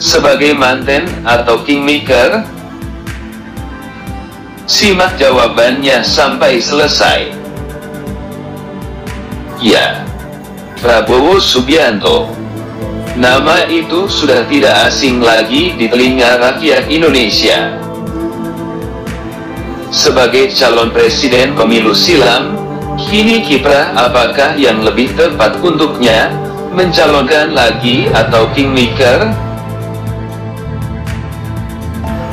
sebagai manten atau kingmaker? Simak jawabannya sampai selesai. Ya, Prabowo Subianto. Nama itu sudah tidak asing lagi di telinga rakyat Indonesia. Sebagai calon presiden pemilu silam, kini kiprah apakah yang lebih tepat untuknya, mencalonkan lagi atau kingmaker?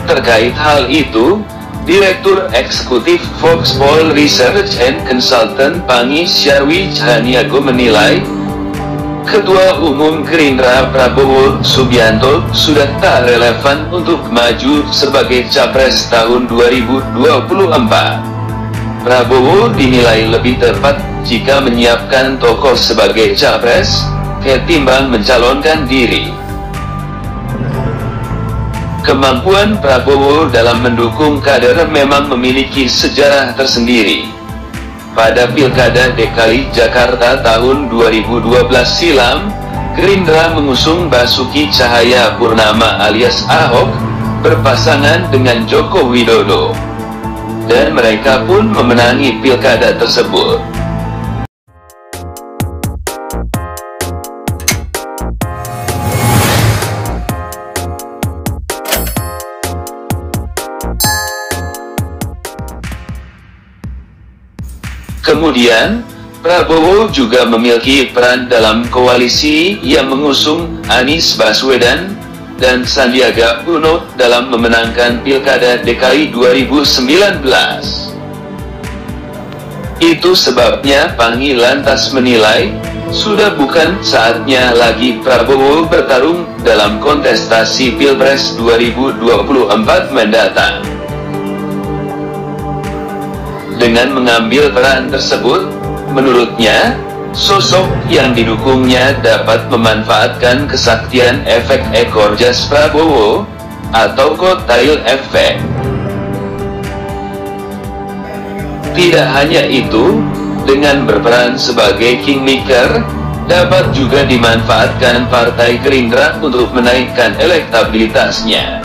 Terkait hal itu, Direktur Eksekutif Foxpol Research and Consultant Pangi Syarwijahniago menilai, Ketua Umum Gerindra Prabowo Subianto sudah tak relevan untuk maju sebagai capres tahun 2024. Prabowo dinilai lebih tepat jika menyiapkan tokoh sebagai capres, ketimbang mencalonkan diri. Kemampuan Prabowo dalam mendukung kader memang memiliki sejarah tersendiri. Pada Pilkada DKI Jakarta tahun 2012 silam, Gerindra mengusung Basuki Cahayapurnama alias Ahok, berpasangan dengan Joko Widodo. Dan mereka pun memenangi pilkada tersebut. Kemudian, Prabowo juga memiliki peran dalam koalisi yang mengusung Anies Baswedan dan Sandiaga Uno dalam memenangkan Pilkada DKI 2019. Itu sebabnya Pangi lantas menilai, sudah bukan saatnya lagi Prabowo bertarung dalam kontestasi Pilpres 2024 mendatang. Dengan mengambil peran tersebut, menurutnya, sosok yang didukungnya dapat memanfaatkan kesaktian efek ekor jas Prabowo, atau kotail efek. Tidak hanya itu, dengan berperan sebagai kingmaker, dapat juga dimanfaatkan Partai Gerindra untuk menaikkan elektabilitasnya.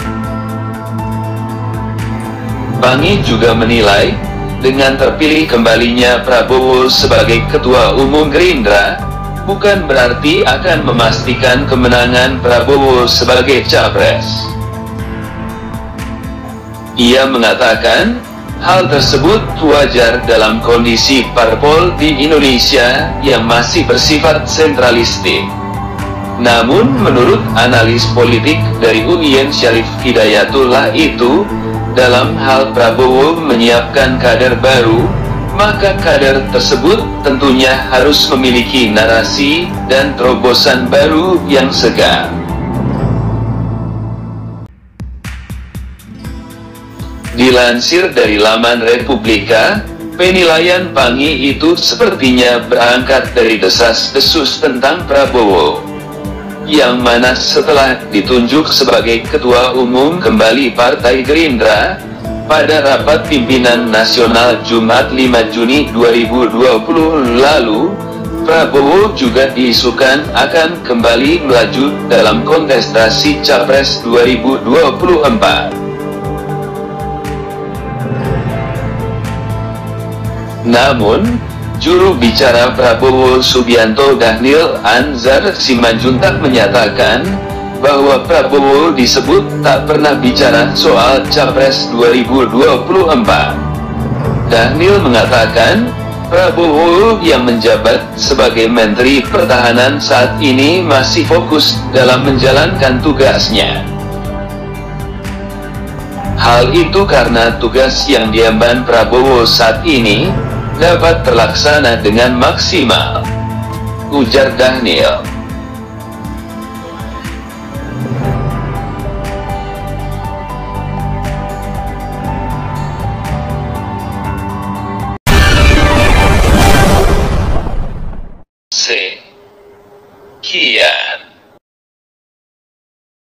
Pangi juga menilai, dengan terpilih kembalinya Prabowo sebagai Ketua Umum Gerindra, bukan berarti akan memastikan kemenangan Prabowo sebagai capres. Ia mengatakan, hal tersebut wajar dalam kondisi parpol di Indonesia yang masih bersifat sentralistik. Namun menurut analis politik dari UIN Syarif Hidayatullah itu, dalam hal Prabowo menyiapkan kader baru, maka kader tersebut tentunya harus memiliki narasi dan terobosan baru yang segar. Dilansir dari laman Republika, penilaian Pangi itu sepertinya berangkat dari desas-desus tentang Prabowo, yang mana setelah ditunjuk sebagai Ketua Umum kembali Partai Gerindra, pada rapat pimpinan nasional Jumat 5 Juni 2020 lalu, Prabowo juga diisukan akan kembali melaju dalam kontestasi Capres 2024. Namun, juru bicara Prabowo Subianto Dhanil Anzar Simanjuntak menyatakan, bahwa Prabowo disebut tak pernah bicara soal Capres 2024. Dhanil mengatakan, Prabowo yang menjabat sebagai Menteri Pertahanan saat ini masih fokus dalam menjalankan tugasnya. Hal itu karena tugas yang diemban Prabowo saat ini dapat terlaksana dengan maksimal, ujar Dhanil. Sekian.